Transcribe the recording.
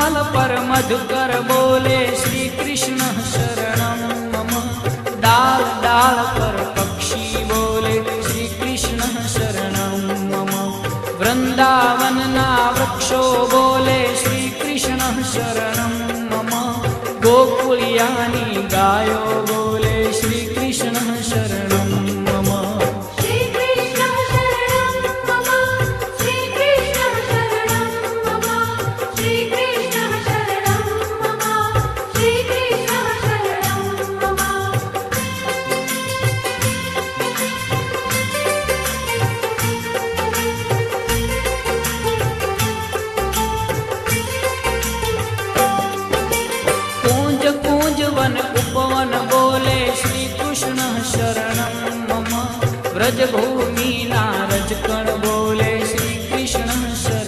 कमल पर मधुकर बोले श्री कृष्ण शरणं मम। डाल डाल पर पक्षी बोले श्री कृष्ण शरणं मम। वृंदावन ना वृक्षो बोले श्री कृष्ण शरणं मम। गोकुलियानी गायो बोले श्री कृष्ण शरणं मम। श्री कृष्ण शरणं मम। श्री कृष्ण शरणं मम। श्री कृष्ण शरणं मम। श्री कृष्ण शरणं मम। कूंज कूंज वन उपवन बोले श्री कृष्ण शरणं मम। व्रज भूमि ना रजकण